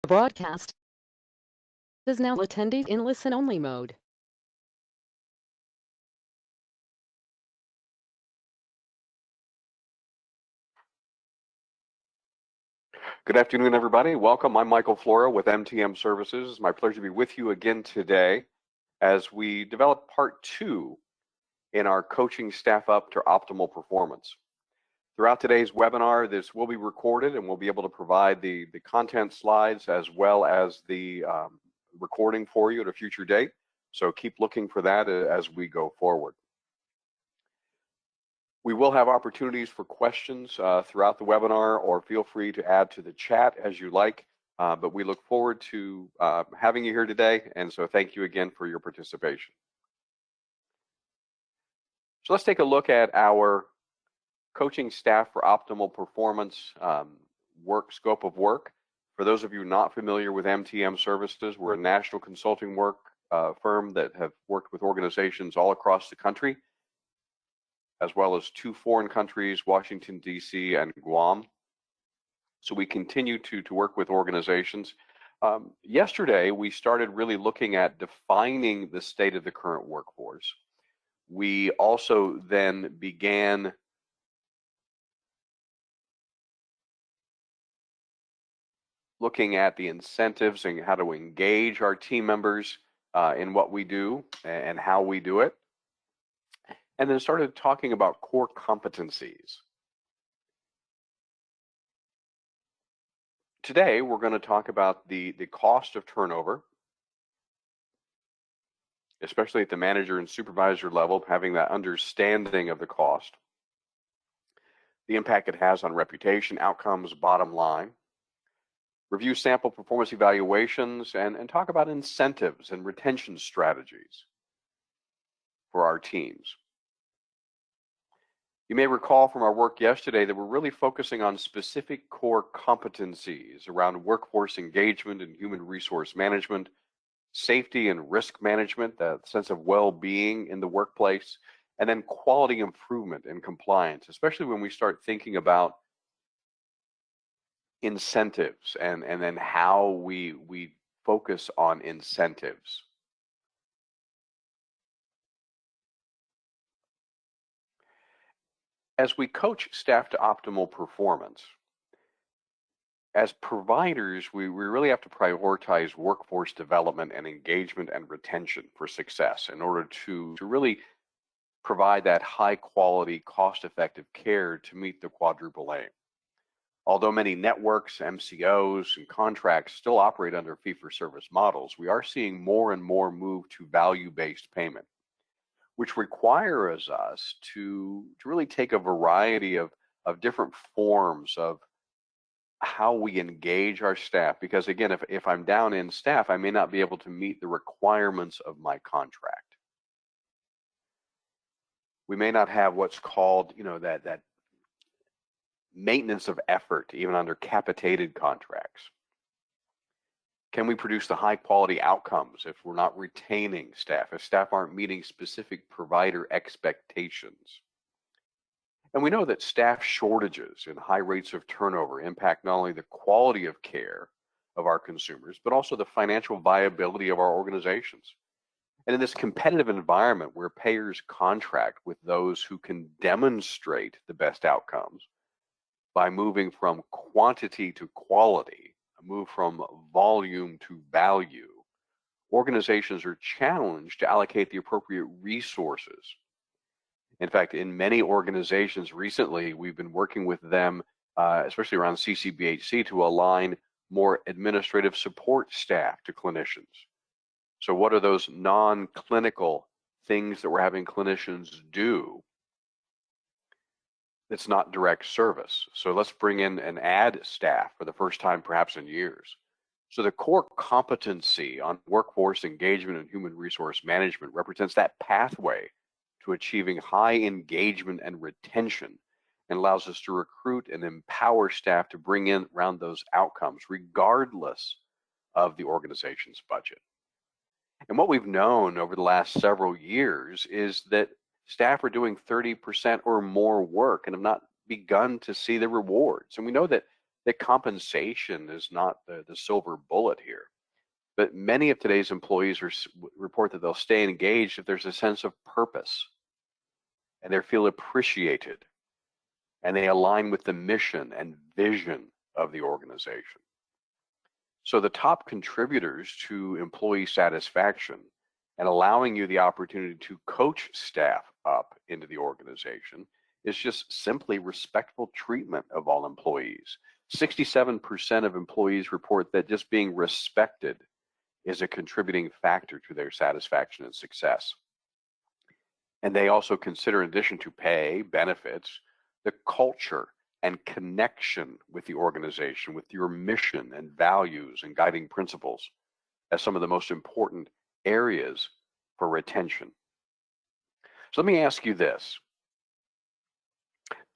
The broadcast is now attendees in listen-only mode. Good afternoon, everybody. Welcome. I'm Michael Flora with MTM Services. It's my pleasure to be with you again today as we develop part 2 in our coaching staff up to optimal performance. Throughout today's webinar, this will be recorded and we'll be able to provide the content slides as well as the recording for you at a future date. So keep looking for that as we go forward. We will have opportunities for questions throughout the webinar, or feel free to add to the chat as you like. But we look forward to having you here today, and so thank you again for your participation. So let's take a look at our coaching staff for optimal performance scope of work. For those of you not familiar with MTM Services, we're a national consulting firm that have worked with organizations all across the country, as well as 2 foreign countries, Washington, D.C. and Guam. So we continue to work with organizations. Yesterday, we started really looking at defining the state of the current workforce. We also then began looking at the incentives and how to engage our team members in what we do and how we do it. And then started talking about core competencies. Today, we're going to talk about the cost of turnover, especially at the manager and supervisor level, having that understanding of the cost, the impact it has on reputation, outcomes, bottom line, review sample performance evaluations, and talk about incentives and retention strategies for our teams. You may recall from our work yesterday that we're really focusing on specific core competencies around workforce engagement and human resource management, safety and risk management, that sense of well-being in the workplace, and then quality improvement and compliance, especially when we start thinking about incentives and then how we focus on incentives. As we coach staff to optimal performance, as providers, we really have to prioritize workforce development and engagement and retention for success in order to really provide that high quality, cost-effective care to meet the quadruple aim. Although many networks, MCOs, and contracts still operate under fee-for-service models, we are seeing more and more move to value-based payment, which requires us to really take a variety of different forms of how we engage our staff. Because again, if I'm down in staff, I may not be able to meet the requirements of my contract. We may not have what's called, that maintenance of effort, even under capitated contracts. Can we produce the high quality outcomes if we're not retaining staff, if staff aren't meeting specific provider expectations? And we know that staff shortages and high rates of turnover impact not only the quality of care of our consumers, but also the financial viability of our organizations. And in this competitive environment where payers contract with those who can demonstrate the best outcomes by moving from quantity to quality, move from volume to value, organizations are challenged to allocate the appropriate resources. In fact, in many organizations recently, we've been working with them, especially around CCBHC, to align more administrative support staff to clinicians. So what are those non-clinical things that we're having clinicians do that's not direct service? So let's bring in and add staff for the first time perhaps in years. So the core competency on workforce engagement and human resource management represents that pathway to achieving high engagement and retention, and allows us to recruit and empower staff to bring in around those outcomes regardless of the organization's budget. And what we've known over the last several years is that staff are doing 30% or more work and have not begun to see the rewards. And we know that that compensation is not the silver bullet here. But many of today's employees report that they'll stay engaged if there's a sense of purpose and they feel appreciated and they align with the mission and vision of the organization. So the top contributors to employee satisfaction and allowing you the opportunity to coach staff up into the organization is just simply respectful treatment of all employees. 67% of employees report that just being respected is a contributing factor to their satisfaction and success. And they also consider, in addition to pay, benefits, the culture and connection with the organization, with your mission and values and guiding principles as some of the most important areas for retention. So let me ask you this.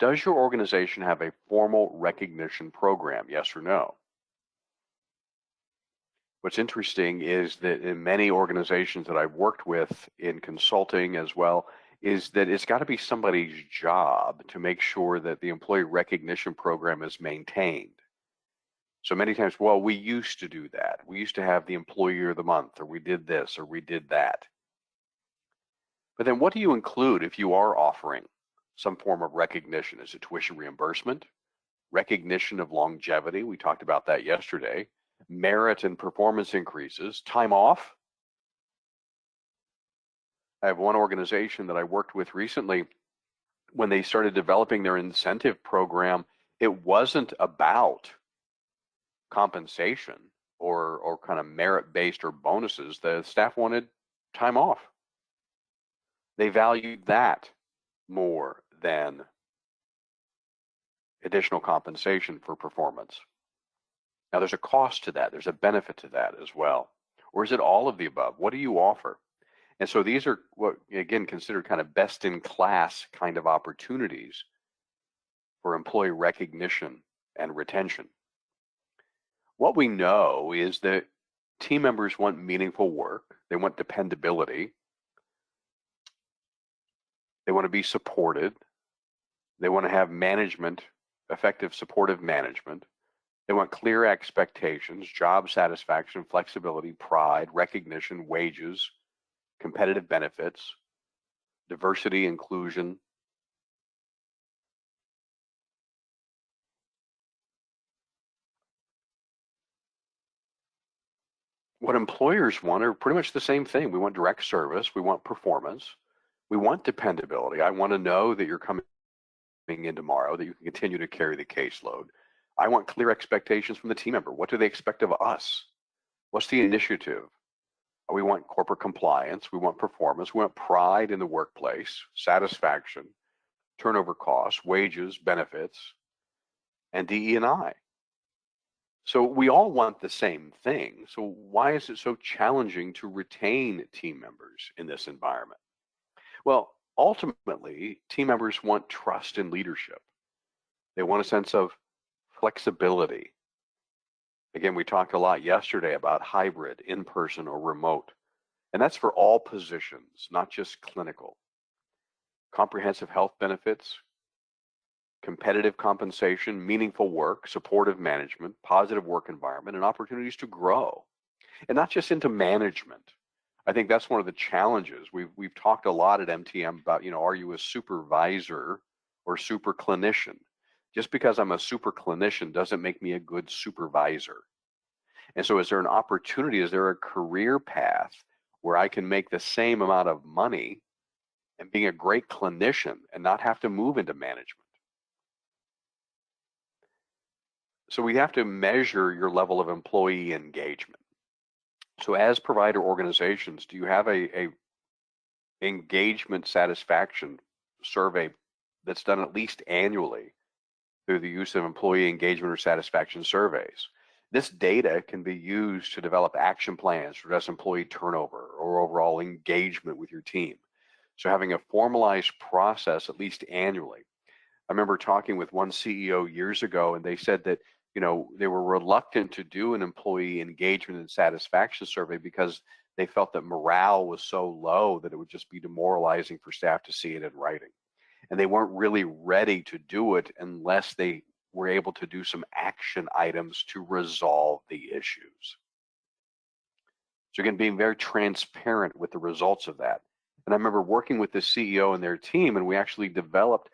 Does your organization have a formal recognition program? Yes or no? What's interesting is that in many organizations that I've worked with in consulting as well, is that it's got to be somebody's job to make sure that the employee recognition program is maintained. So many times, well, we used to do that. We used to have the employee of the month, or we did this, or we did that. But then what do you include if you are offering some form of recognition? Is it tuition reimbursement, recognition of longevity? We talked about that yesterday. Merit and performance increases, time off. I have one organization that I worked with recently. When they started developing their incentive program, it wasn't about compensation or kind of merit-based or bonuses. The staff wanted time off. They valued that more than additional compensation for performance. Now, there's a cost to that. There's a benefit to that as well. Or is it all of the above? What do you offer? And so these are what, again, considered kind of best in class kind of opportunities for employee recognition and retention. What we know is that team members want meaningful work. They want dependability. They want to be supported. They want to have management, effective supportive management. They want clear expectations, job satisfaction, flexibility, pride, recognition, wages, competitive benefits, diversity, inclusion. What employers want are pretty much the same thing. We want direct service. We want performance. We want dependability. I want to know that you're coming in tomorrow, that you can continue to carry the caseload. I want clear expectations from the team member. What do they expect of us? What's the initiative? We want corporate compliance. We want performance. We want pride in the workplace, satisfaction, turnover costs, wages, benefits, and DE&I. So we all want the same thing. So why is it so challenging to retain team members in this environment? Well, ultimately, team members want trust in leadership. They want a sense of flexibility. Again, we talked a lot yesterday about hybrid, in-person, or remote. And that's for all positions, not just clinical. Comprehensive health benefits, competitive compensation, meaningful work, supportive management, positive work environment, and opportunities to grow. And not just into management. I think that's one of the challenges. We've talked a lot at MTM about, are you a supervisor or super clinician? Just because I'm a super clinician doesn't make me a good supervisor. And so is there an opportunity, is there a career path where I can make the same amount of money and being a great clinician and not have to move into management? So we have to measure your level of employee engagement. So as provider organizations, do you have a engagement satisfaction survey that's done at least annually through the use of employee engagement or satisfaction surveys? This data can be used to develop action plans to address employee turnover or overall engagement with your team. So having a formalized process at least annually. I remember talking with one CEO years ago, and they said that they were reluctant to do an employee engagement and satisfaction survey because they felt that morale was so low that it would just be demoralizing for staff to see it in writing. And they weren't really ready to do it unless they were able to do some action items to resolve the issues. So again, being very transparent with the results of that. And I remember working with the CEO and their team, and we actually developed,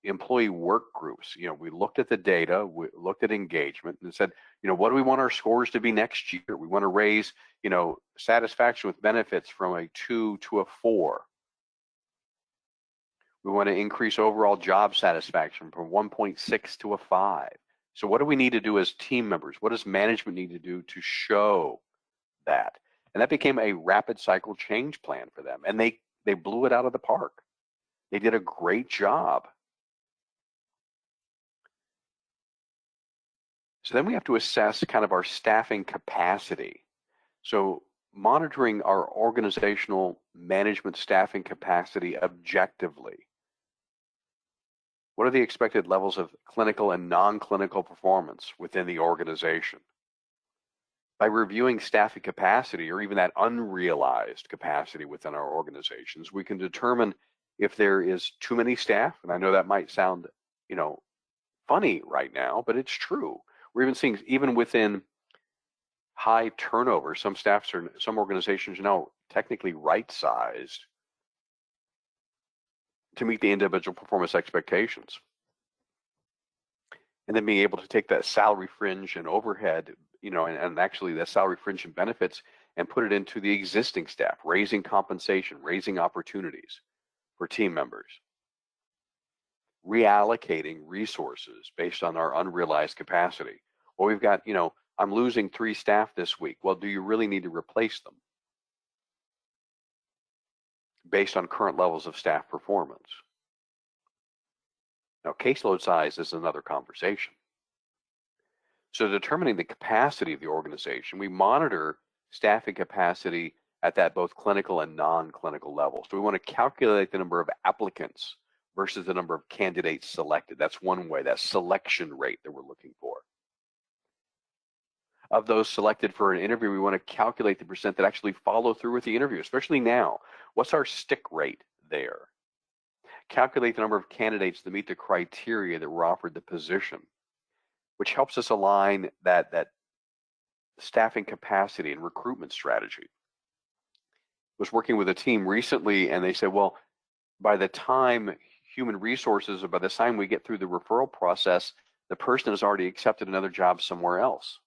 employee work groups. We looked at the data, we looked at engagement, and said, what do we want our scores to be next year? We want to raise, satisfaction with benefits from a 2 to a 4. We want to increase overall job satisfaction from 1.6 to a 5. So what do we need to do as team members? What does management need to do to show that? And that became a rapid cycle change plan for them. And they blew it out of the park. They did a great job. So then we have to assess kind of our staffing capacity. So monitoring our organizational management staffing capacity objectively. What are the expected levels of clinical and non-clinical performance within the organization? By reviewing staffing capacity, or even that unrealized capacity within our organizations, we can determine if there is too many staff. And I know that might sound, funny right now, but it's true. We're even seeing, even within high turnover, some organizations are now technically right-sized to meet the individual performance expectations. And then being able to take that salary fringe and overhead, and actually that salary fringe and benefits, and put it into the existing staff, raising compensation, raising opportunities for team members, reallocating resources based on our unrealized capacity. Well, we've got, I'm losing 3 staff this week. Well, do you really need to replace them based on current levels of staff performance? Now, caseload size is another conversation. So determining the capacity of the organization, we monitor staffing capacity at that both clinical and non-clinical level. So we want to calculate the number of applicants versus the number of candidates selected. That's one way, that selection rate that we're looking for. Of those selected for an interview, we want to calculate the percent that actually follow through with the interview, especially now. What's our stick rate there? Calculate the number of candidates that meet the criteria that were offered the position, which helps us align that staffing capacity and recruitment strategy. I was working with a team recently, and they said, well, by the time human resources, or by the time we get through the referral process, the person has already accepted another job somewhere else.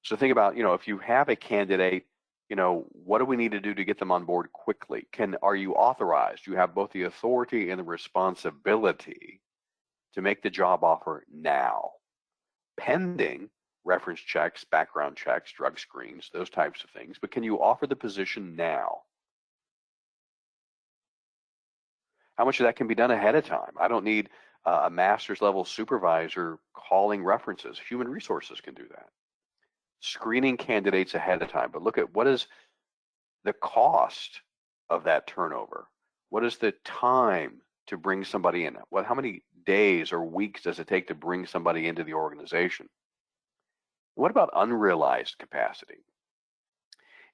So think about, if you have a candidate, what do we need to do to get them on board quickly? Are you authorized? You have both the authority and the responsibility to make the job offer now, pending reference checks, background checks, drug screens, those types of things. But can you offer the position now? How much of that can be done ahead of time? I don't need a master's level supervisor calling references. Human resources can do that. Screening candidates ahead of time, but look at what is the cost of that turnover? What is the time to bring somebody in? How many days or weeks does it take to bring somebody into the organization? What about unrealized capacity?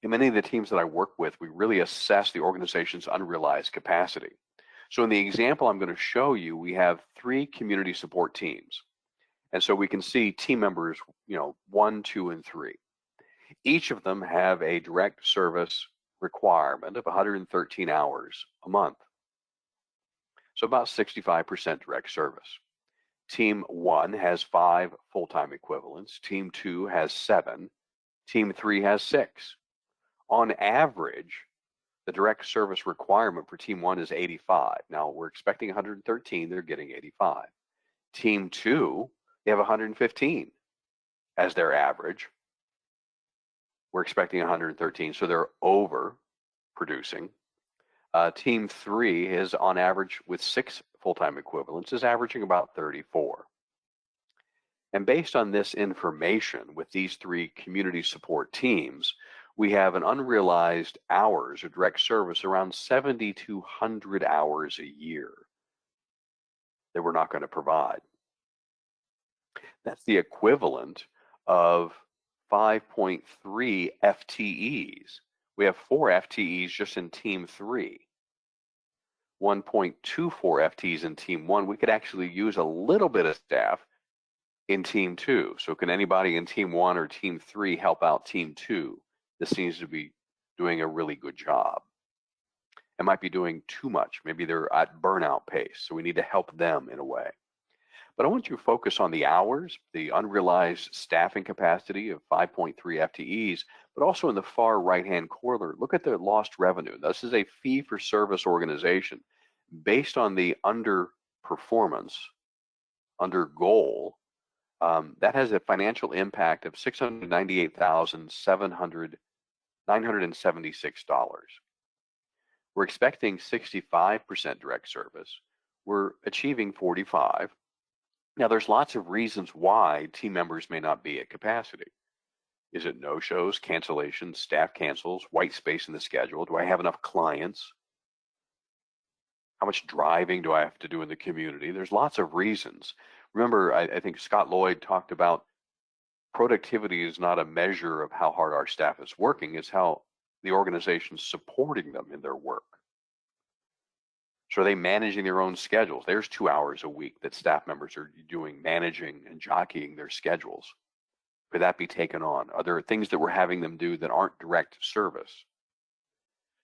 In many of the teams that I work with, we really assess the organization's unrealized capacity. So in the example I'm going to show you, we have 3 community support teams. And so we can see team members, 1, 2, and 3. Each of them have a direct service requirement of 113 hours a month. So about 65% direct service. Team 1 has 5 full-time equivalents. Team 2 has 7. Team 3 has 6. On average, the direct service requirement for Team 1 is 85. Now, we're expecting 113. They're getting 85. Team 2, they have 115 as their average. We're expecting 113, so they're over producing. Team 3 is on average, with 6 full-time equivalents, is averaging about 34. And based on this information with these 3 community support teams, we have an unrealized hours of direct service around 7,200 hours a year that we're not going to provide. That's the equivalent of 5.3 FTEs. We have 4 FTEs just in Team 3. 1.24 FTs in team one, we could actually use a little bit of staff in team two. So can anybody in team one or team three help out team two? This seems to be doing a really good job. It might be doing too much. Maybe they're at burnout pace. So we need to help them in a way. But I want you to focus on the hours, the unrealized staffing capacity of 5.3 FTEs, but also in the far right-hand corner, look at the lost revenue. This is a fee-for-service organization. Based on the underperformance, under goal, that has a financial impact of $698,976. We're expecting 65% direct service. We're achieving 45. Now, there's lots of reasons why team members may not be at capacity. Is it no-shows, cancellations, staff cancels, white space in the schedule? Do I have enough clients? How much driving do I have to do in the community? There's lots of reasons. Remember, I think Scott Lloyd talked about productivity is not a measure of how hard our staff is working, it's how the organization's supporting them in their work. So are they managing their own schedules? There's 2 hours a week that staff members are doing, managing and jockeying their schedules. Could that be taken on? Are there things that we're having them do that aren't direct service?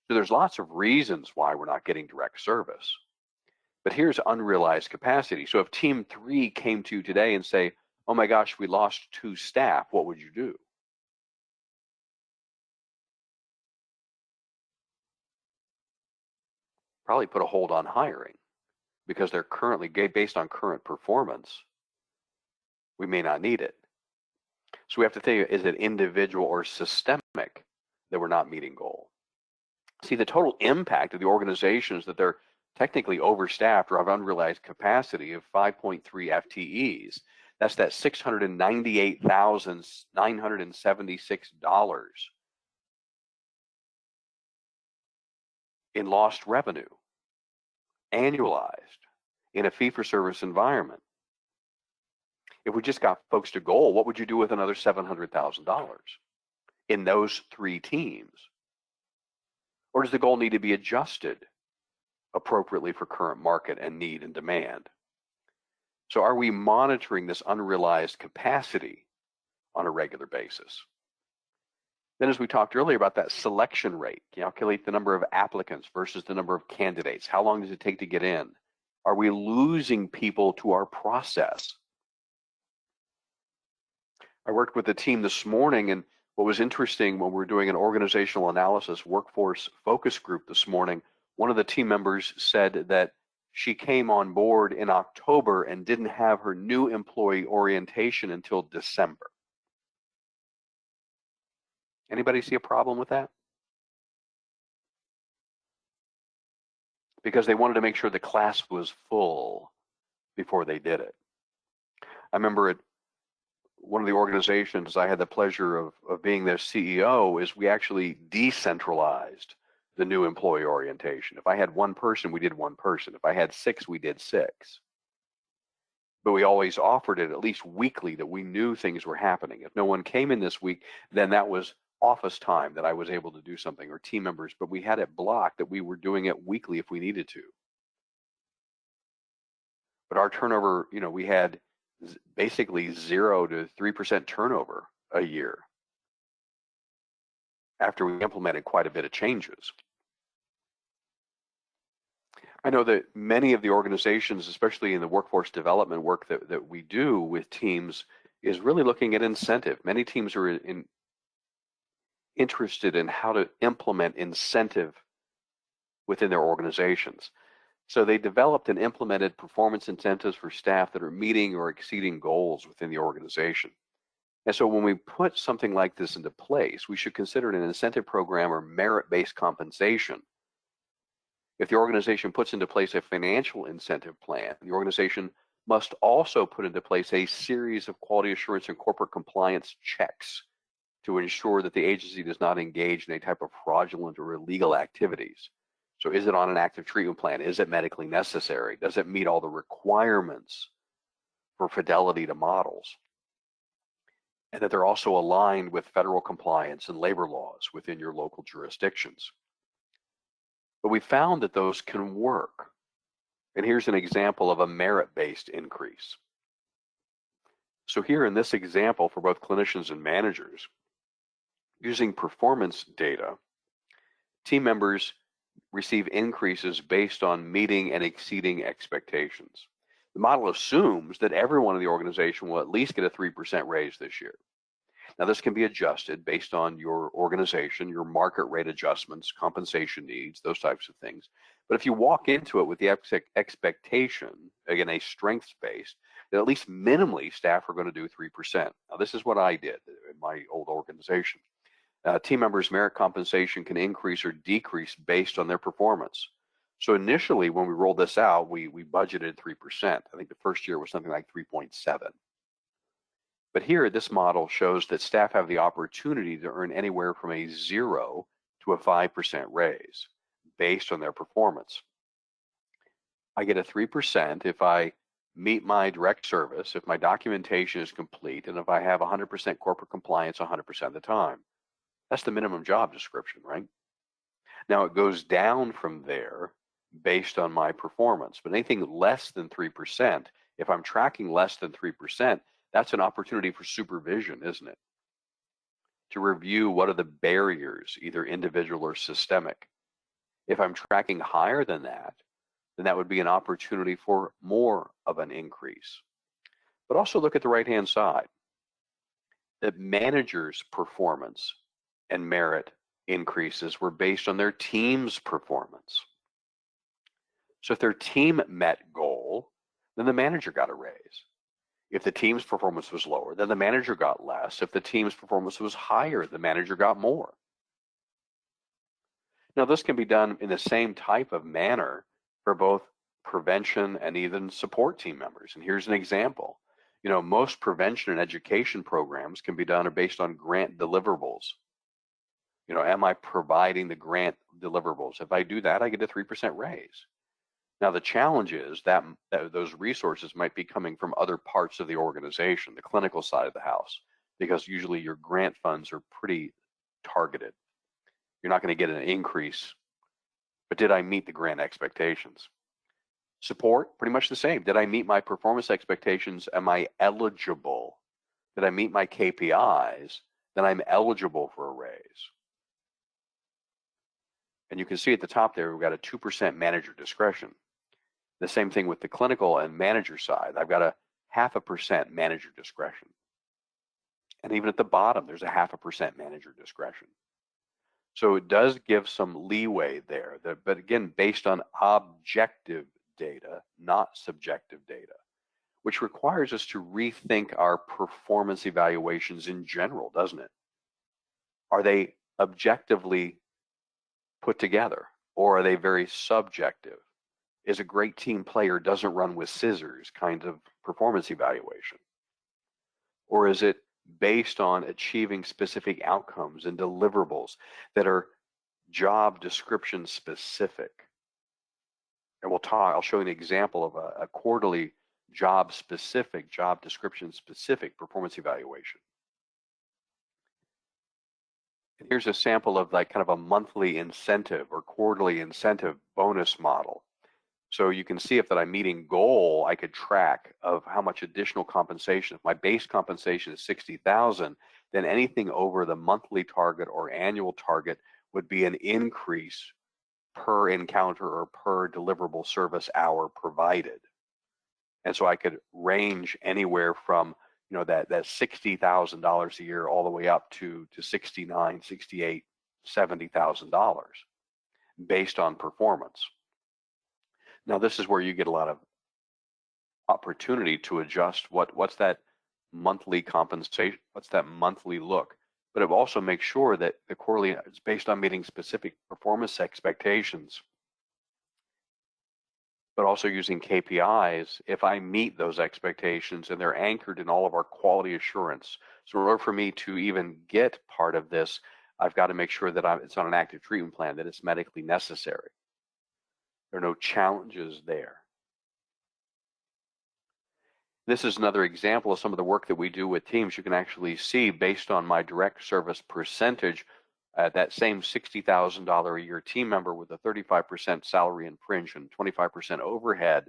So there's lots of reasons why we're not getting direct service. But here's unrealized capacity. So if team three came to you today and say, oh my gosh, we lost 2 staff, what would you do? Probably put a hold on hiring because they're currently, based on current performance, we may not need it. So we have to think, is it individual or systemic that we're not meeting goal? See, the total impact of the organization is that they're technically overstaffed or have unrealized capacity of 5.3 FTEs. That's that $698,976 in lost revenue, annualized, in a fee-for-service environment. If we just got folks to goal, what would you do with another $700,000 in those 3 teams? Or does the goal need to be adjusted appropriately for current market and need and demand? So are we monitoring this unrealized capacity on a regular basis? Then, as we talked earlier about that selection rate, calculate the number of applicants versus the number of candidates. How long does it take to get in? Are we losing people to our process? I worked with a team this morning, and what was interesting when we were doing an organizational analysis workforce focus group this morning, one of the team members said that she came on board in October and didn't have her new employee orientation until December. Anybody see a problem with that? Because they wanted to make sure the class was full before they did it. I remember at one of the organizations I had the pleasure of being their CEO is we actually decentralized the new employee orientation. If I had 1 person, we did 1 person. If I had 6, we did 6. But we always offered it at least weekly that we knew things were happening. If no one came in this week, then that was office time that I was able to do something, or team members, but we had it blocked that we were doing it weekly if we needed to. But our turnover, we had basically 0 to 3% turnover a year after we implemented quite a bit of changes. I know that many of the organizations, especially in the workforce development work that we do with teams, is really looking at incentive. Many teams are interested in how to implement incentive within their organizations. So they developed and implemented performance incentives for staff that are meeting or exceeding goals within the organization. And so when we put something like this into place, we should consider it an incentive program or merit-based compensation. If the organization puts into place a financial incentive plan, the organization must also put into place a series of quality assurance and corporate compliance checks to ensure that the agency does not engage in any type of fraudulent or illegal activities. So is it on an active treatment plan? Is it medically necessary? Does it meet all the requirements for fidelity to models? And that they're also aligned with federal compliance and labor laws within your local jurisdictions. But we found that those can work. And here's an example of a merit-based increase. So here in this example for both clinicians and managers, using performance data, team members receive increases based on meeting and exceeding expectations. The model assumes that everyone in the organization will at least get a 3% raise this year. Now, this can be adjusted based on your organization, your market rate adjustments, compensation needs, those types of things. But if you walk into it with the expectation, again, a strengths-based, that at least minimally staff are going to do 3%. Now, this is what I did in my old organization. Team members' merit compensation can increase or decrease based on their performance. So initially, when we rolled this out, we budgeted 3%. I think the first year was something like 3.7. But here, this model shows that staff have the opportunity to earn anywhere from a 0 to a 5% raise based on their performance. I get a 3% if I meet my direct service, if my documentation is complete, and if I have 100% corporate compliance 100% of the time. That's the minimum job description, right? Now it goes down from there based on my performance, but anything less than 3%, if I'm tracking less than 3%, that's an opportunity for supervision, isn't it? To review what are the barriers, either individual or systemic. If I'm tracking higher than that, then that would be an opportunity for more of an increase. But also look at the right-hand side. The manager's performance and merit increases were based on their team's performance. So if their team met goal, then the manager got a raise. If the team's performance was lower, then the manager got less. If the team's performance was higher, the manager got more. Now, this can be done in the same type of manner for both prevention and even support team members. And here's an example. Most prevention and education programs can be done based on grant deliverables. Am I providing the grant deliverables? If I do that, I get a 3% raise. Now, the challenge is that those resources might be coming from other parts of the organization, the clinical side of the house, because usually your grant funds are pretty targeted. You're not going to get an increase, but did I meet the grant expectations? Support, pretty much the same. Did I meet my performance expectations? Am I eligible? Did I meet my KPIs? Then I'm eligible for a raise. And you can see at the top there, we've got a 2% manager discretion. The same thing with the clinical and manager side. I've got a 0.5% manager discretion. And even at the bottom, there's a 0.5% manager discretion. So it does give some leeway there, but again, based on objective data, not subjective data, which requires us to rethink our performance evaluations in general, doesn't it? Are they objectively put together, or are they very subjective? Is a great team player doesn't run with scissors kind of performance evaluation? Or is it based on achieving specific outcomes and deliverables that are job description specific? And I'll show you an example of a quarterly job description specific performance evaluation. And here's a sample of like kind of a monthly incentive or quarterly incentive bonus model. So you can see if that I'm meeting goal, I could track of how much additional compensation. If my base compensation is 60,000, then anything over the monthly target or annual target would be an increase per encounter or per deliverable service hour provided. And so I could range anywhere from that $60,000 a year all the way up to $69,000, $68,000, $70,000 based on performance. Now, this is where you get a lot of opportunity to adjust what's that monthly compensation, what's that monthly look. But it also makes sure that the quarterly is based on meeting specific performance expectations, but also using KPIs if I meet those expectations and they're anchored in all of our quality assurance. So in order for me to even get part of this, I've got to make sure that it's on an active treatment plan, that it's medically necessary. There are no challenges there. This is another example of some of the work that we do with teams. You can actually see, based on my direct service percentage, that same $60,000 a year team member with a 35% salary and fringe and 25% overhead,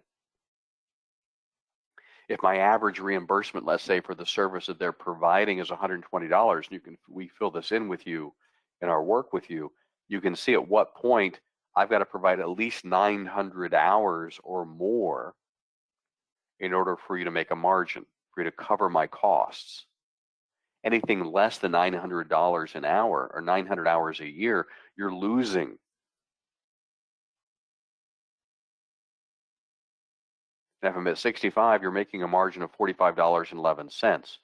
if my average reimbursement, let's say for the service that they're providing is $120, we fill this in with you in our work with you, you can see at what point I've got to provide at least 900 hours or more in order for you to make a margin, for you to cover my costs. Anything less than $900 an hour or 900 hours a year, you're losing. And if I'm at 65, you're making a margin of $45.11.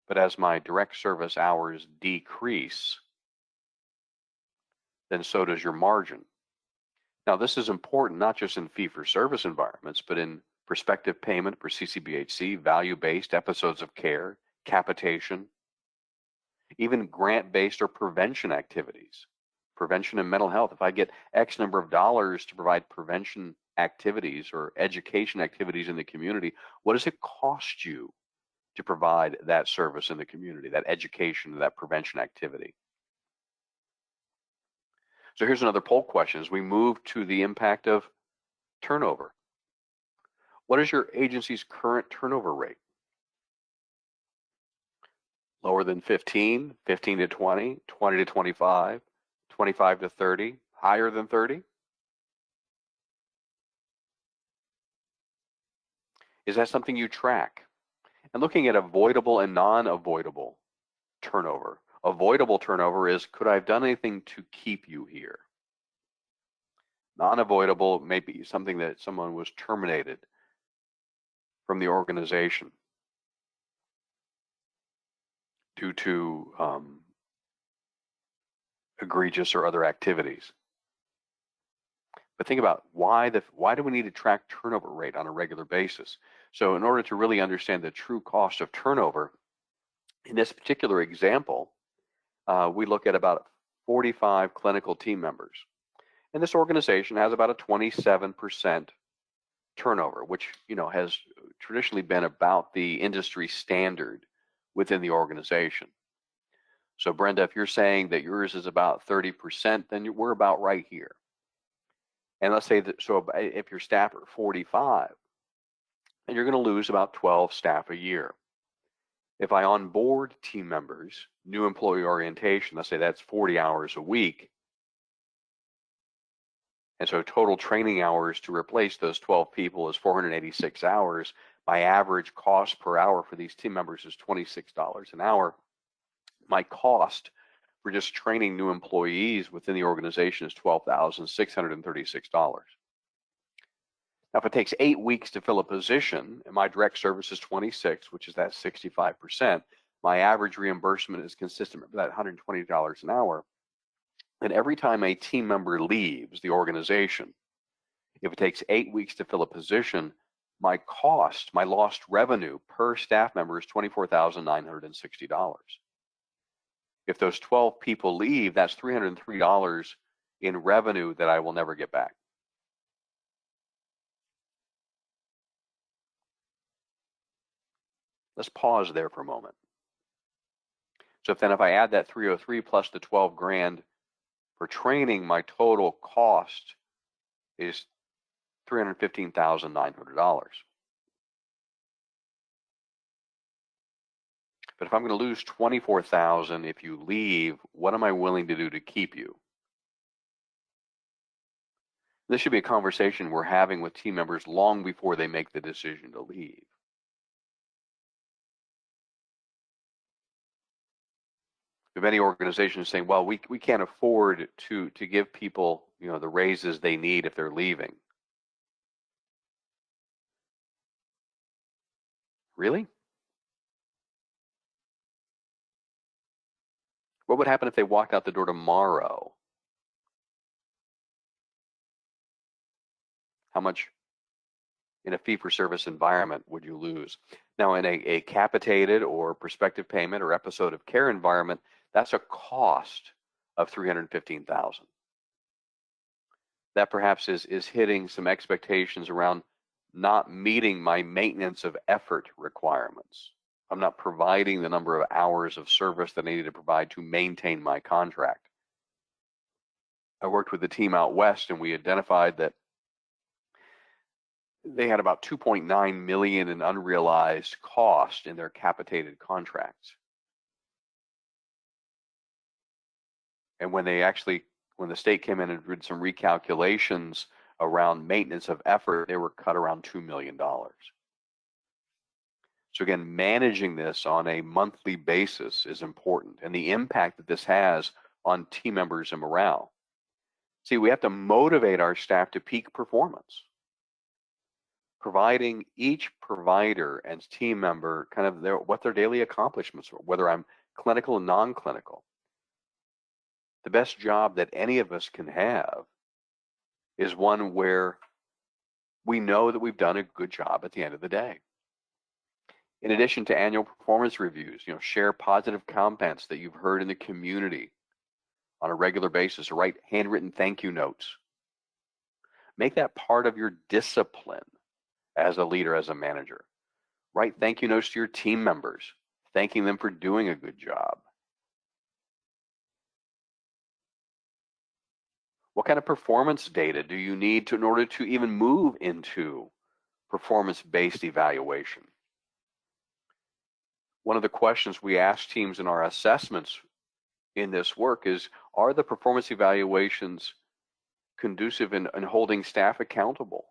But as my direct service hours decrease, then so does your margin. Now, this is important not just in fee-for-service environments, but in prospective payment for CCBHC, value-based episodes of care, capitation, even grant-based or prevention activities, prevention and mental health. If I get X number of dollars to provide prevention activities or education activities in the community, what does it cost you to provide that service in the community, that education, that prevention activity? So here's another poll question as we move to the impact of turnover. What is your agency's current turnover rate? Lower than 15, 15 to 20, 20 to 25, 25 to 30, higher than 30? Is that something you track? And looking at avoidable and non-avoidable turnover. Avoidable turnover is, could I have done anything to keep you here? Non-avoidable may be something that someone was terminated from the organization due to egregious or other activities. But think about why do we need to track turnover rate on a regular basis? So in order to really understand the true cost of turnover, in this particular example, we look at about 45 clinical team members. And this organization has about a 27% turnover, which has traditionally been about the industry standard within the organization. So Brenda, if you're saying that yours is about 30%, then we're about right here. And let's say that, so if your staff are 45, then you're going to lose about 12 staff a year. If I onboard team members, new employee orientation, let's say that's 40 hours a week. And so total training hours to replace those 12 people is 486 hours. My average cost per hour for these team members is $26 an hour. My cost for just training new employees within the organization is $12,636. Now, if it takes 8 weeks to fill a position and my direct service is 26, which is that 65%, my average reimbursement is consistent with that $120 an hour. And every time a team member leaves the organization, if it takes 8 weeks to fill a position, my cost, my lost revenue per staff member is $24,960. If those 12 people leave, that's $303 in revenue that I will never get back. Let's pause there for a moment. So if I add that 303 plus the 12 grand for training, my total cost is $315,900. But if I'm going to lose $24,000 if you leave, what am I willing to do to keep you? This should be a conversation we're having with team members long before they make the decision to leave. If any organization is saying, well, we can't afford to give people the raises they need if they're leaving. Really? What would happen if they walked out the door tomorrow? How much in a fee-for-service environment would you lose? Now, in a capitated or prospective payment or episode of care environment, that's a cost of $315,000. That perhaps is hitting some expectations around not meeting my maintenance of effort requirements. I'm not providing the number of hours of service that I need to provide to maintain my contract. I worked with the team out west, and we identified that they had about 2.9 million in unrealized cost in their capitated contracts. And when the state came in and did some recalculations around maintenance of effort, they were cut around $2 million. So again, managing this on a monthly basis is important, and the impact that this has on team members and morale. See, we have to motivate our staff to peak performance, providing each provider and team member kind of what their daily accomplishments are, whether I'm clinical and non-clinical. The best job that any of us can have is one where we know that we've done a good job at the end of the day. In addition to annual performance reviews, share positive comments that you've heard in the community on a regular basis, or write handwritten thank you notes. Make that part of your discipline as a leader, as a manager. Write thank you notes to your team members, thanking them for doing a good job. What kind of performance data do you need in order to even move into performance-based evaluation? One of the questions we ask teams in our assessments in this work is, are the performance evaluations conducive in holding staff accountable?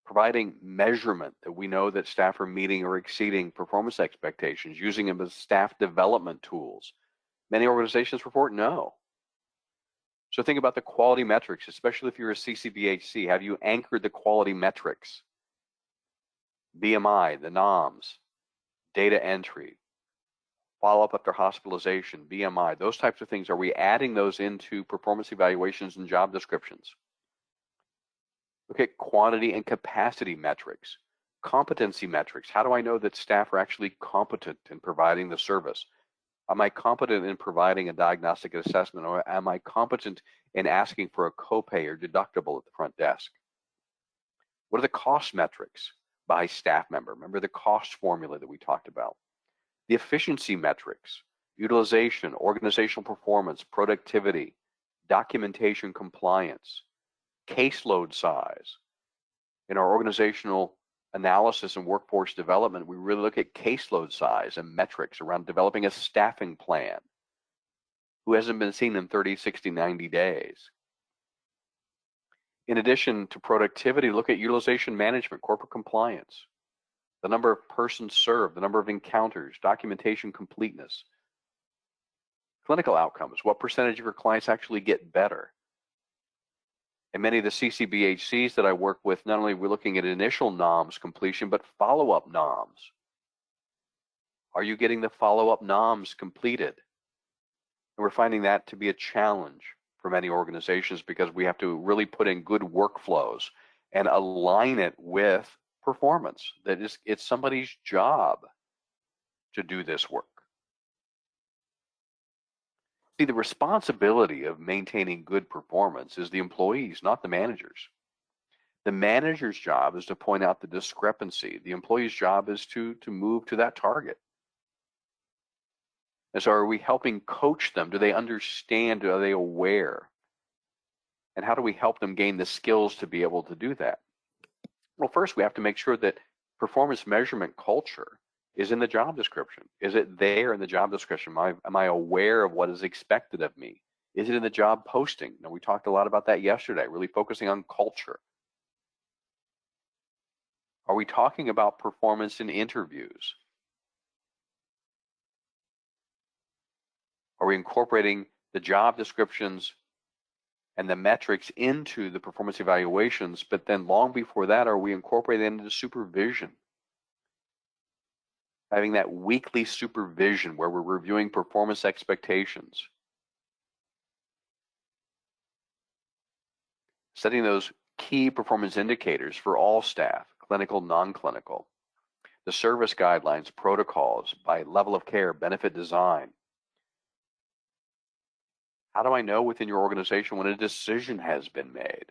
Providing measurement that we know that staff are meeting or exceeding performance expectations, using them as staff development tools. Many organizations report no. So think about the quality metrics, especially if you're a CCBHC. Have you anchored the quality metrics? BMI, the NOMs, data entry, follow-up after hospitalization, BMI, those types of things. Are we adding those into performance evaluations and job descriptions? Look at quantity and capacity metrics, competency metrics. How do I know that staff are actually competent in providing the service? Am I competent in providing a diagnostic assessment, or am I competent in asking for a copay or deductible at the front desk? What are the cost metrics by staff member? Remember the cost formula that we talked about. The efficiency metrics, utilization, organizational performance, productivity, documentation compliance, caseload size. In our organizational analysis and workforce development, we really look at caseload size and metrics around developing a staffing plan. Who hasn't been seen in 30, 60, 90 days? In addition to productivity, look at utilization management, corporate compliance, the number of persons served, the number of encounters, documentation completeness, clinical outcomes, what percentage of your clients actually get better. And many of the CCBHCs that I work with, not only are we looking at initial NOMS completion, but follow-up NOMS. Are you getting the follow-up NOMS completed? And we're finding that to be a challenge for many organizations, because we have to really put in good workflows and align it with performance. It's somebody's job to do this work. See, the responsibility of maintaining good performance is the employees, not the managers. The manager's job is to point out the discrepancy. The employee's job is to move to that target. And so are we helping coach them? Do they understand? Are they aware? And how do we help them gain the skills to be able to do that? Well, first we have to make sure that performance measurement culture is in the job description. Is it there in the job description? Am I aware of what is expected of me? Is it in the job posting? Now, we talked a lot about that yesterday, really focusing on culture. Are we talking about performance in interviews? Are we incorporating the job descriptions and the metrics into the performance evaluations, but then long before that, are we incorporating them into supervision? Having that weekly supervision where we're reviewing performance expectations. Setting those key performance indicators for all staff, clinical, non-clinical. The service guidelines, protocols by level of care, benefit design. How do I know within your organization when a decision has been made?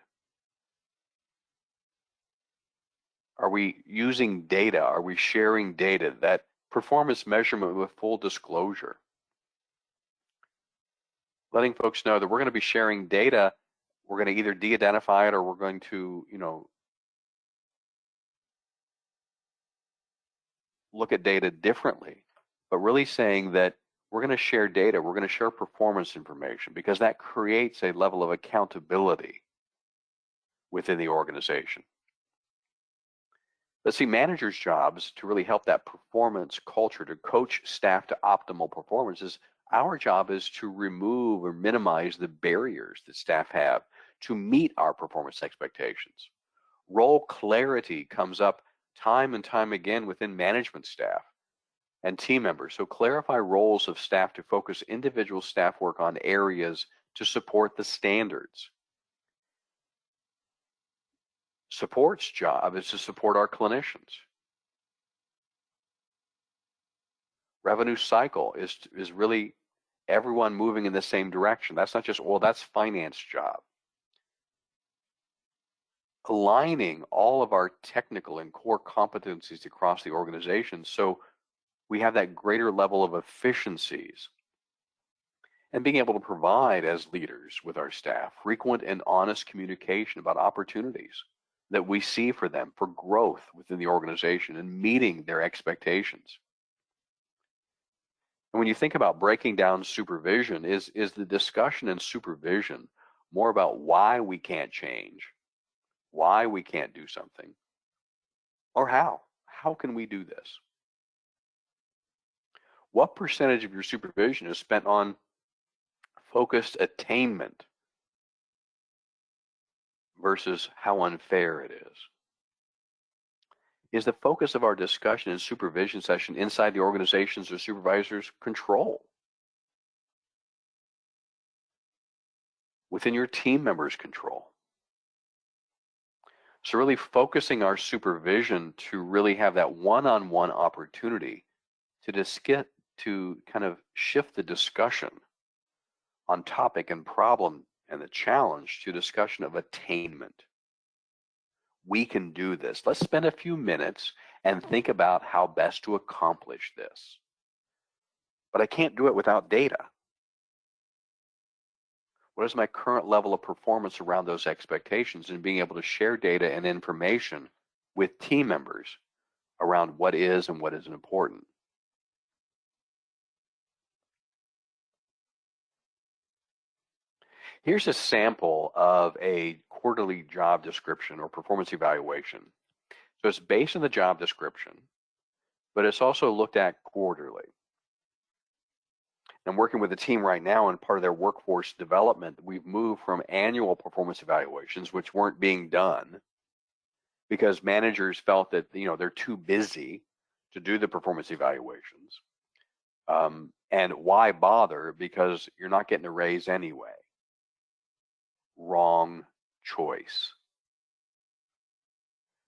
Are we using data? Are we sharing data? That performance measurement with full disclosure. letting folks know that we're going to be sharing data. We're going to either de-identify it or we're going to, look at data differently, but really saying that we're going to share data, we're going to share performance information because that creates a level of accountability within the organization. But see, managers' jobs to really help that performance culture, to coach staff to optimal performance is our job is to remove or minimize the barriers that staff have to meet our performance expectations. Role clarity comes up time and time again within management staff and team members. So clarify roles of staff to focus individual staff work on areas to support the standards. Support's job is to support our clinicians. Revenue cycle is really everyone moving in the same direction. That's not just, well, that's finance job. Aligning all of our technical and core competencies across the organization so we have that greater level of efficiencies and being able to provide as leaders with our staff frequent and honest communication about opportunities that we see for them for growth within the organization and meeting their expectations. And when you think about breaking down supervision, is the discussion in supervision more about why we can't change, why we can't do something, or how? How can we do this? What percentage of your supervision is spent on focused attainment versus how unfair it is? Is the focus of our discussion and supervision session inside the organization's or supervisor's control? Within your team members' control? So really focusing our supervision to really have that one-on-one opportunity to just get to kind of shift the discussion on topic and problem and the challenge to discussion of attainment. We can do this. Let's spend a few minutes and think about how best to accomplish this. But I can't do it without data. What is my current level of performance around those expectations and being able to share data and information with team members around what is and what isn't important? Here's a sample of a quarterly job description or performance evaluation. So it's based on the job description, but it's also looked at quarterly. I'm working with a team right now and part of their workforce development. We've moved from annual performance evaluations, which weren't being done because managers felt that they're too busy to do the performance evaluations. And why bother? Because you're not getting a raise anyway. Wrong choice.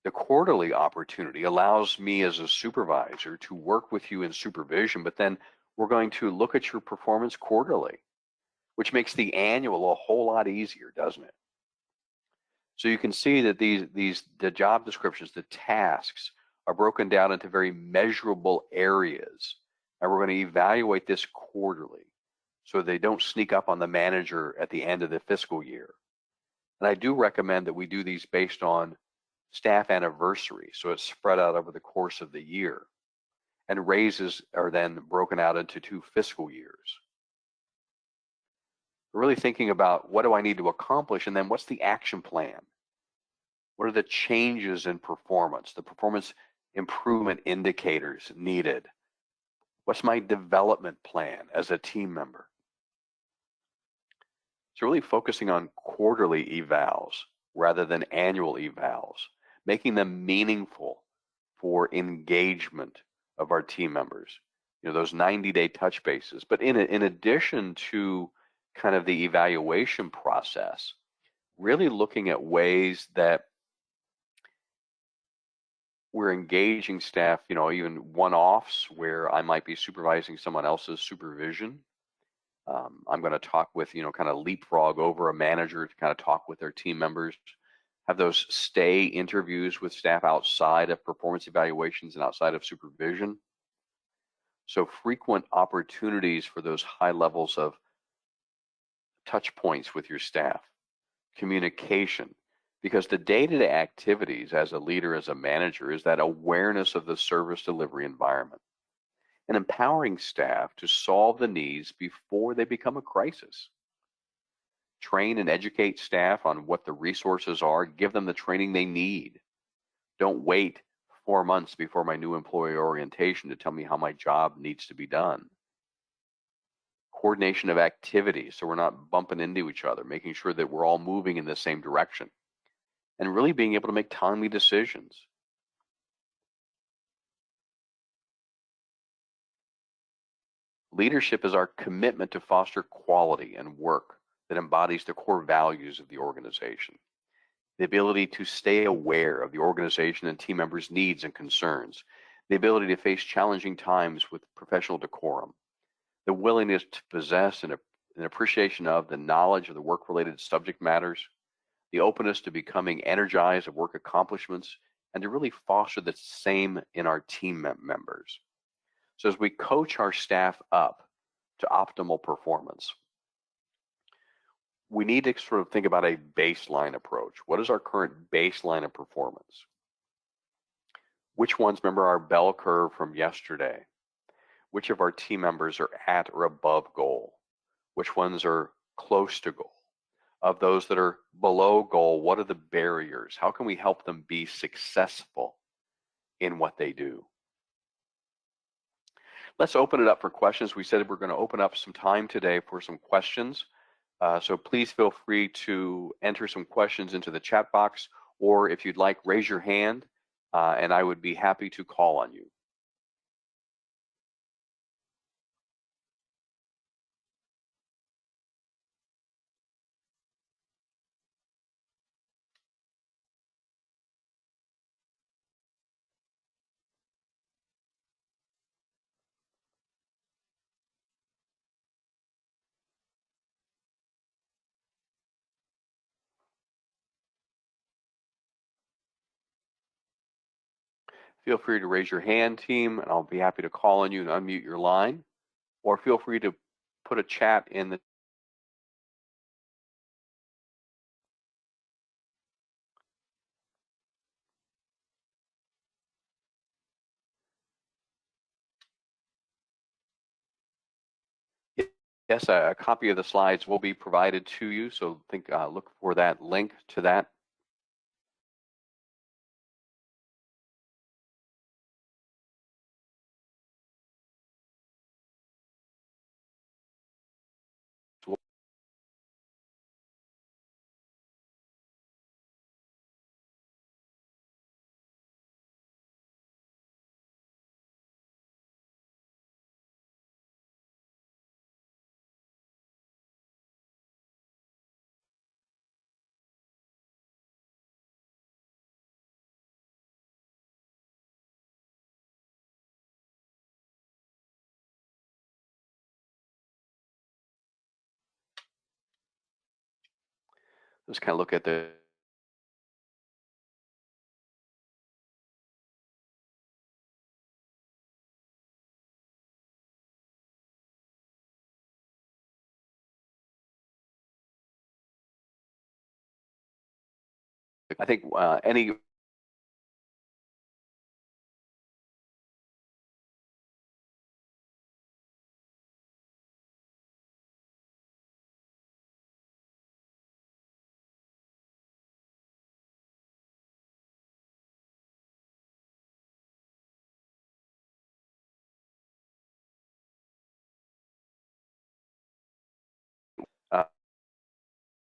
The quarterly opportunity allows me as a supervisor to work with you in supervision, but then we're going to look at your performance quarterly, which makes the annual a whole lot easier, doesn't it? So you can see that the job descriptions, the tasks are broken down into very measurable areas, and we're going to evaluate this quarterly so they don't sneak up on the manager at the end of the fiscal year. And I do recommend that we do these based on staff anniversary, so it's spread out over the course of the year. And raises are then broken out into 2 fiscal years. We're really thinking about what do I need to accomplish, and then what's the action plan? What are the changes in performance, the performance improvement indicators needed? What's my development plan as a team member? So really focusing on quarterly evals rather than annual evals, making them meaningful for engagement of our team members, those 90-day touch bases. But in addition to kind of the evaluation process, really looking at ways that we're engaging staff, even one-offs where I might be supervising someone else's supervision. I'm going to talk with, kind of leapfrog over a manager to kind of talk with their team members, have those stay interviews with staff outside of performance evaluations and outside of supervision. So frequent opportunities for those high levels of touch points with your staff, communication, because the day-to-day activities as a leader, as a manager, is that awareness of the service delivery environment and empowering staff to solve the needs before they become a crisis. Train and educate staff on what the resources are, give them the training they need. Don't wait 4 months before my new employee orientation to tell me how my job needs to be done. Coordination of activities so we're not bumping into each other, making sure that we're all moving in the same direction, and really being able to make timely decisions. Leadership is our commitment to foster quality and work that embodies the core values of the organization. The ability to stay aware of the organization and team members' needs and concerns, the ability to face challenging times with professional decorum, the willingness to possess an appreciation of the knowledge of the work-related subject matters, the openness to becoming energized of work accomplishments, and to really foster the same in our team members. So as we coach our staff up to optimal performance, we need to sort of think about a baseline approach. What is our current baseline of performance? Which ones, remember our bell curve from yesterday? Which of our team members are at or above goal? Which ones are close to goal? Of those that are below goal, what are the barriers? How can we help them be successful in what they do? Let's open it up for questions. We said we're going to open up some time today for some questions. So please feel free to enter some questions into the chat box, or if you'd like, raise your hand, and I would be happy to call on you. Feel free to raise your hand, team, and I'll be happy to call on you and unmute your line, or feel free to put a chat in the Yes, a copy of the slides will be provided to you, so look for that link to that. Let's kind of look at the I think any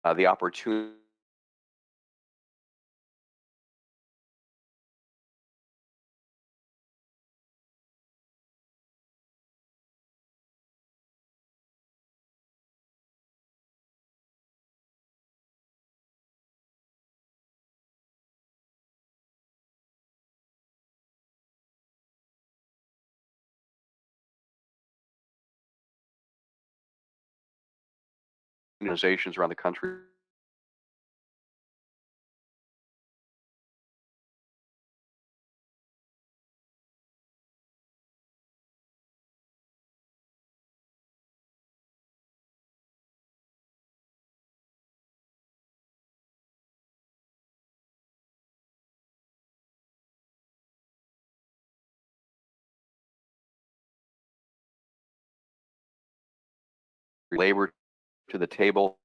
uh, the opportunity organizations around the country labor to the table.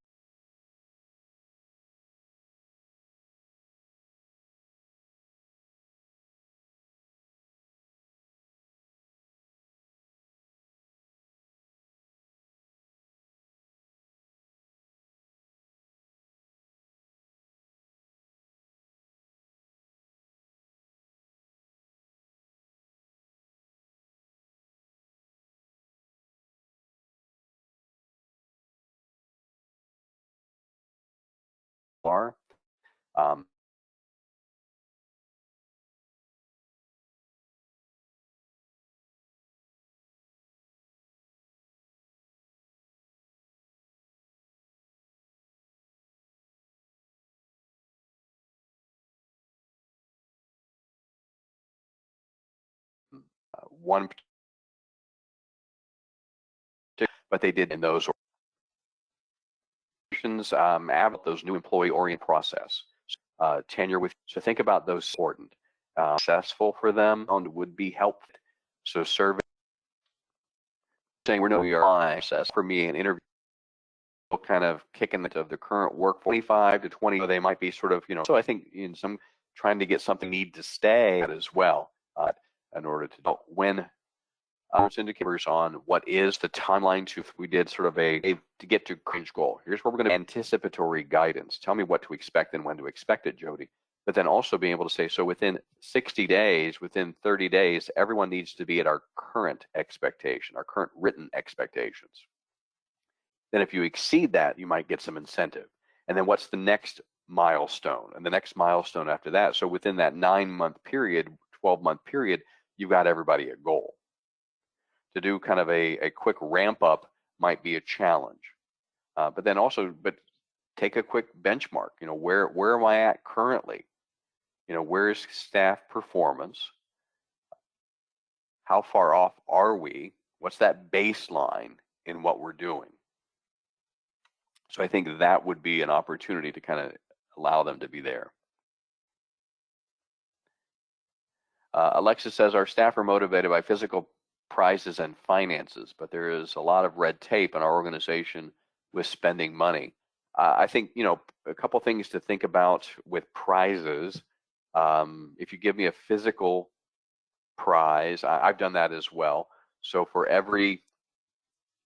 Are. Um, one, but they did in those organizations, those new employee-oriented process, tenure with. So think about those important. Successful for them would be helpful. So survey saying we're no process for me an interview kind of kicking of the current work 25 to 20 they might be sort of so I think in some trying to get something need to stay as well in order to know when indicators on what is the timeline to we did sort of a to get to cringe goal. Here's where we're going to anticipatory guidance. Tell me what to expect and when to expect it, Jody. But then also being able to say, so within 60 days, within 30 days, everyone needs to be at our current expectation, our current written expectations. Then if you exceed that, you might get some incentive. And then what's the next milestone? And the next milestone after that. So within that 9-month period, 12-month period, you've got everybody at goal. To do kind of a quick ramp up might be a challenge. But then also, take a quick benchmark. Where am I at currently? Where's staff performance? How far off are we? What's that baseline in what we're doing? So I think that would be an opportunity to kind of allow them to be there. Alexis says our staff are motivated by physical prizes and finances, but there is a lot of red tape in our organization with spending money. I think, a couple things to think about with prizes. If you give me a physical prize, I've done that as well. So for every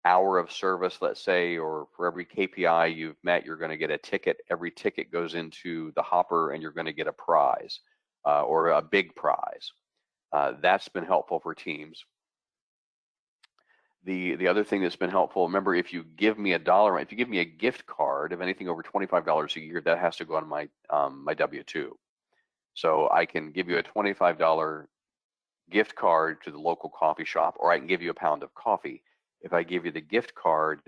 hour of service, let's say, or for every KPI you've met, you're going to get a ticket. Every ticket goes into the hopper and you're going to get a prize or a big prize. That's been helpful for teams. The other thing that's been helpful, remember, if you give me if you give me a gift card of anything over $25 a year, that has to go on my my W-2. So I can give you a $25 gift card to the local coffee shop, or I can give you a pound of coffee. If I give you the gift card,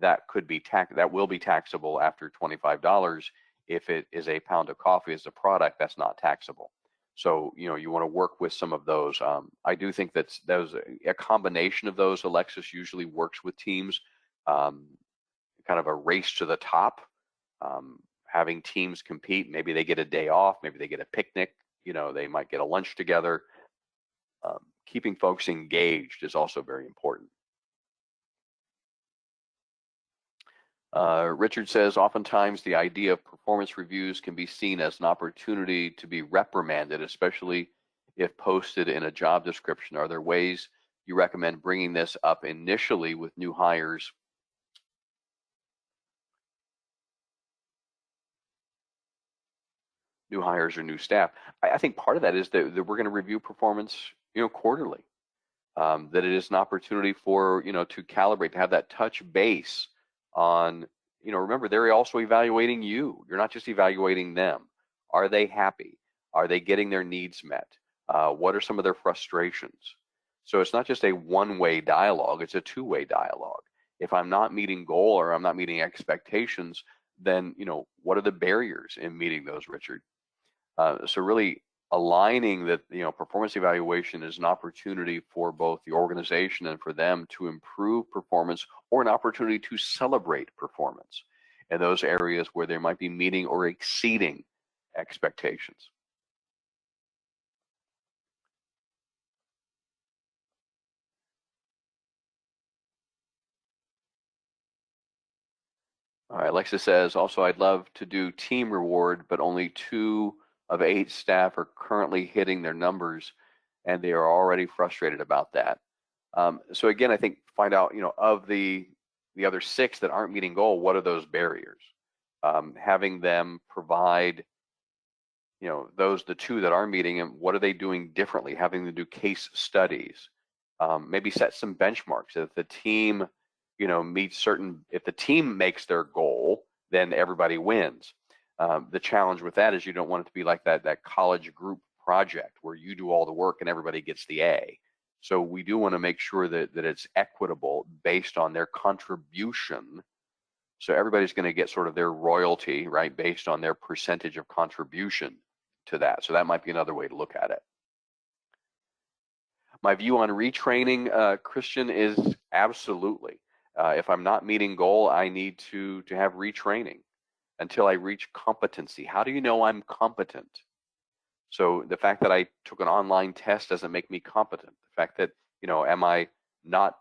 that will be taxable after $25. If it is a pound of coffee as a product, that's not taxable. So you want to work with some of those. I do think that a combination of those. Alexis usually works with teams, kind of a race to the top, having teams compete. Maybe they get a day off, maybe they get a picnic. They might get a lunch together. Keeping folks engaged is also very important. Richard says, oftentimes the idea of performance reviews can be seen as an opportunity to be reprimanded, especially if posted in a job description. Are there ways you recommend bringing this up initially with new hires? New hires or new staff. I think part of that is that we're going to review performance, quarterly. That it is an opportunity for, to calibrate, to have that touch base on, remember, they're also evaluating you. You're not just evaluating them. Are they happy? Are they getting their needs met? What are some of their frustrations? So it's not just a one-way dialogue, it's a two-way dialogue. If I'm not meeting goal or I'm not meeting expectations, then, what are the barriers in meeting those, Richard? So really aligning that, performance evaluation is an opportunity for both the organization and for them to improve performance, or an opportunity to celebrate performance in those areas where they might be meeting or exceeding expectations. All right, Alexa says, also, I'd love to do team reward, but only 2 of 8 staff are currently hitting their numbers, and they are already frustrated about that. So again, I think find out, of the other 6 that aren't meeting goal, what are those barriers? Having them provide, the 2 that are meeting them, what are they doing differently? Having them do case studies, maybe set some benchmarks. If the team, if the team makes their goal, then everybody wins. The challenge with that is you don't want it to be like that college group project where you do all the work and everybody gets the A. So we do want to make sure that it's equitable based on their contribution. So everybody's going to get sort of their royalty, right, based on their percentage of contribution to that. So that might be another way to look at it. My view on retraining, Christian, is absolutely. If I'm not meeting goal, I need to have retraining until I reach competency. How do you know I'm competent? So the fact that I took an online test doesn't make me competent. The fact that, am I not,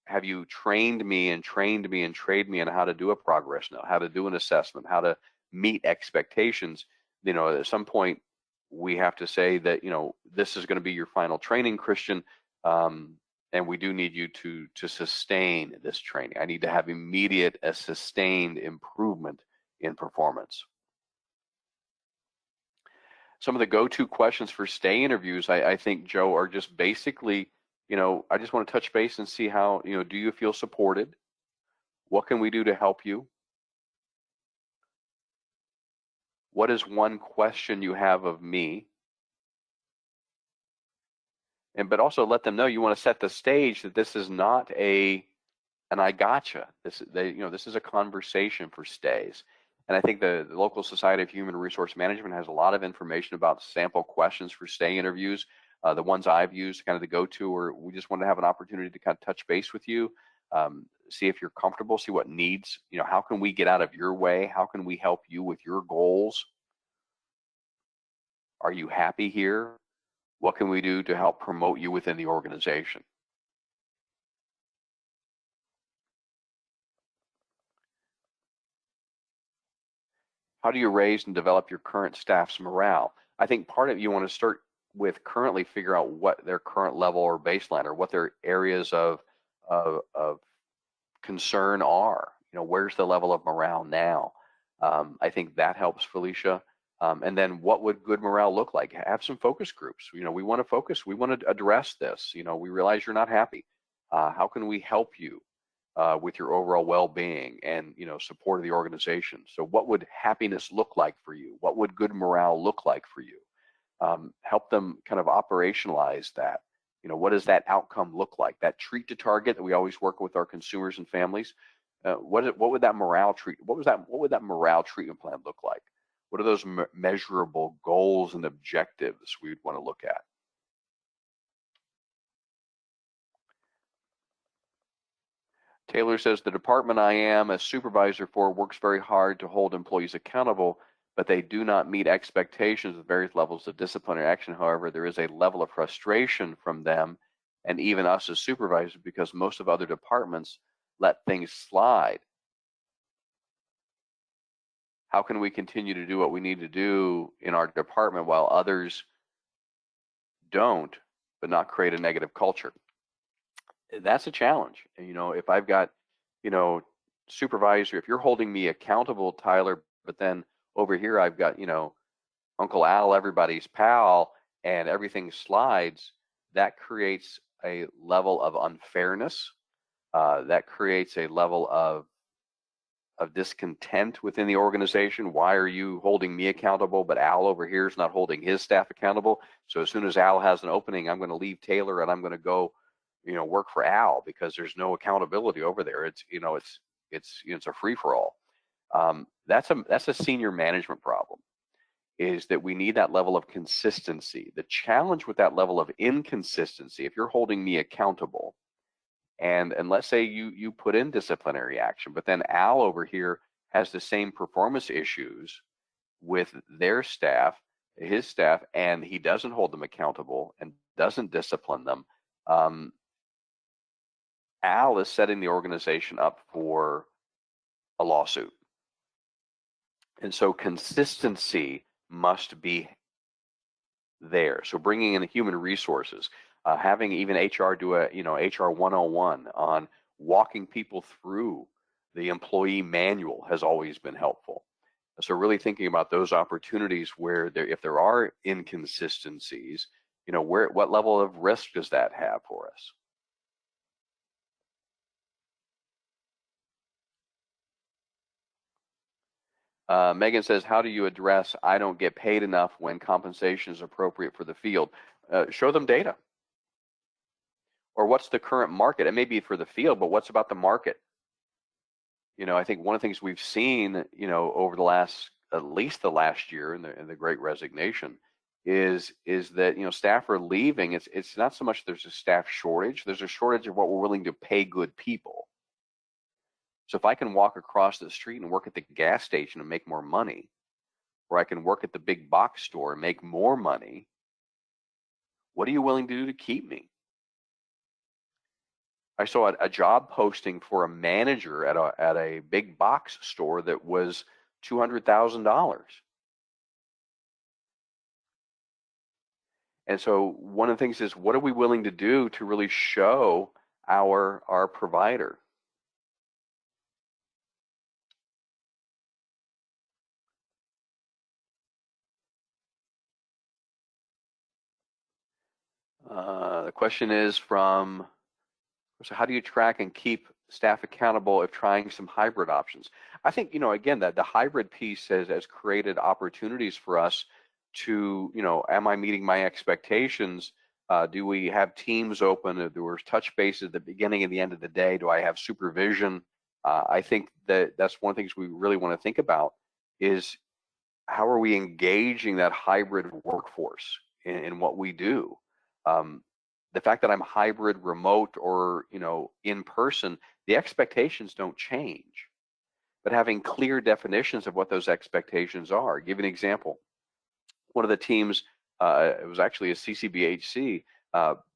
have you trained me and trained me and trained me on how to do a progress note, how to do an assessment, how to meet expectations? At some point we have to say that, this is going to be your final training, Christian, and we do need you to sustain this training. I need to have immediate, sustained improvement in performance. Some of the go-to questions for stay interviews, I think, Joe, are just basically, I just want to touch base and see how, do you feel supported? What can we do to help you? What is one question you have of me? But also let them know you want to set the stage that this is not an I gotcha. This is a conversation for stays. And I think the local Society of Human Resource Management has a lot of information about sample questions for stay interviews. The ones I've used, kind of the go-to, or we just want to have an opportunity to kind of touch base with you, see if you're comfortable, see what needs, how can we get out of your way? How can we help you with your goals? Are you happy here? What can we do to help promote you within the organization? How do you raise and develop your current staff's morale? I think part of you want to start with currently figure out what their current level or baseline or what their areas of concern are. Where's the level of morale now? I think that helps, Felicia. And then what would good morale look like? Have some focus groups. We want to focus. We want to address this. We realize you're not happy. How can we help you with your overall well-being and support of the organization? So what would happiness look like for you? What would good morale look like for you? Help them kind of operationalize that. What does that outcome look like? That treat to target that we always work with our consumers and families. What would that morale what would that morale treatment plan look like? What are those measurable goals and objectives we'd want to look at? Taylor says the department I am a supervisor for works very hard to hold employees accountable, but they do not meet expectations with various levels of disciplinary action. However, there is a level of frustration from them and even us as supervisors because most of other departments let things slide. How can we continue to do what we need to do in our department while others don't, but not create a negative culture? That's a challenge. If I've got, supervisor, if you're holding me accountable, Tyler, but then over here I've got, Uncle Al, everybody's pal, and everything slides, that creates a level of unfairness. That creates a level of discontent within the organization. Why are you holding me accountable, but Al over here is not holding his staff accountable? So as soon as Al has an opening, I'm going to leave Taylor and I'm going to go, work for Al because there's no accountability over there. It's a free for all. That's a senior management problem. Is that we need that level of consistency. The challenge with that level of inconsistency, if you're holding me accountable, and let's say you put in disciplinary action, but then Al over here has the same performance issues with their staff, his staff, and he doesn't hold them accountable and doesn't discipline them. Al is setting the organization up for a lawsuit. And so consistency must be there. So bringing in the human resources, having even HR do a HR 101 on walking people through the employee manual has always been helpful. So really thinking about those opportunities where if there are inconsistencies, what level of risk does that have for us? Megan says, how do you address I don't get paid enough when compensation is appropriate for the field? Show them data. Or what's the current market? It may be for the field, but what's about the market? I think one of the things we've seen, over at least the last year in the Great Resignation is that, staff are leaving. It's not so much there's a staff shortage, there's a shortage of what we're willing to pay good people. So if I can walk across the street and work at the gas station and make more money, or I can work at the big box store and make more money, what are you willing to do to keep me? I saw a job posting for a manager at a big box store that was $200,000. And so one of the things is, what are we willing to do to really show our provider? The question is so how do you track and keep staff accountable if trying some hybrid options? I think, again, that the hybrid piece has created opportunities for us to, am I meeting my expectations? Do we have teams open? Do we touch base at the beginning and the end of the day? Do I have supervision? I think that's one of the things we really want to think about is how are we engaging that hybrid workforce in what we do? The fact that I'm hybrid, remote, or in person, the expectations don't change. But having clear definitions of what those expectations are. Give an example. One of the teams, it was actually a CCBHC.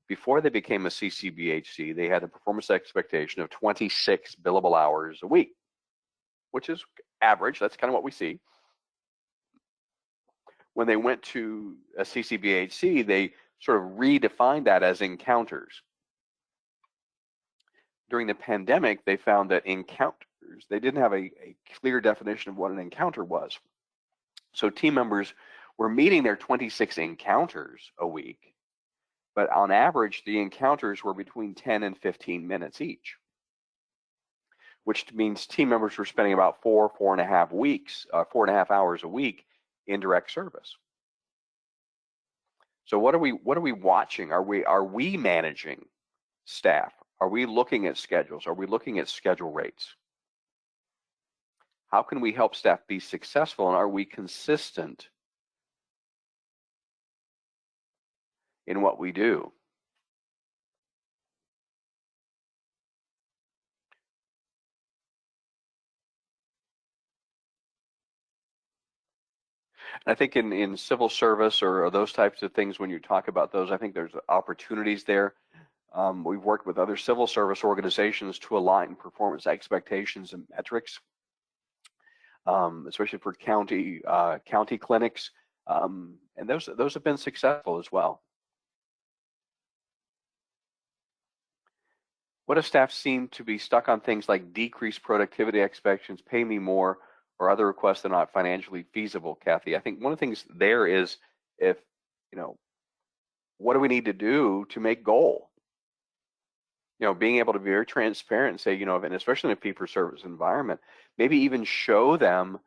Before they became a CCBHC, they had a performance expectation of 26 billable hours a week, which is average. That's kind of what we see. When they went to a CCBHC, they sort of redefined that as encounters. During the pandemic, they found that encounters, they didn't have a clear definition of what an encounter was. So team members were meeting their 26 encounters a week, but on average, the encounters were between 10 and 15 minutes each, which means team members were spending about 4.5 hours a week in direct service. So what are we watching? Are we managing staff? Are we looking at schedules? Are we looking at schedule rates? How can we help staff be successful, and are we consistent in what we do? I think in civil service or those types of things, when you talk about those, I think there's opportunities there. We've worked with other civil service organizations to align performance expectations and metrics, especially for county clinics, and those have been successful as well. What if staff seem to be stuck on things like decreased productivity expectations, pay me more, or other requests that are not financially feasible, Kathy? I think one of the things there is what do we need to do to make goal? Being able to be very transparent and say, and especially in a fee-for-service environment, maybe even show them,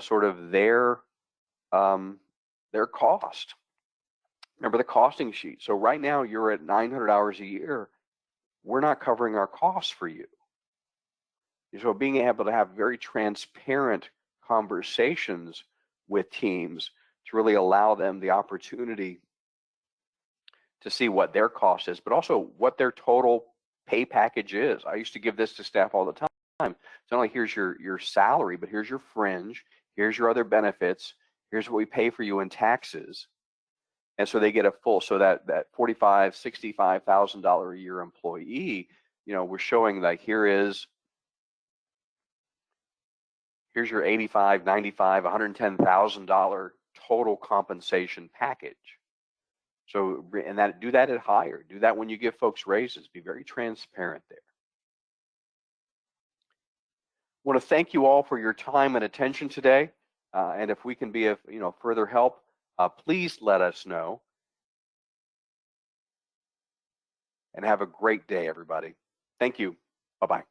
sort of their cost. Remember the costing sheet. So right now you're at 900 hours a year. We're not covering our costs for you. So being able to have very transparent conversations with teams to really allow them the opportunity to see what their cost is, but also what their total pay package is. I used to give this to staff all the time. It's not only here's your salary, but here's your fringe, here's your other benefits, here's what we pay for you in taxes. And so they get a full, so that $45,000, $65,000 a year employee, we're showing that here is Here's your $85, $95, $110,000 total compensation package. So, and do that at higher. Do that when you give folks raises. Be very transparent there. I want to thank you all for your time and attention today. And if we can be of further help, please let us know. And have a great day, everybody. Thank you. Bye-bye.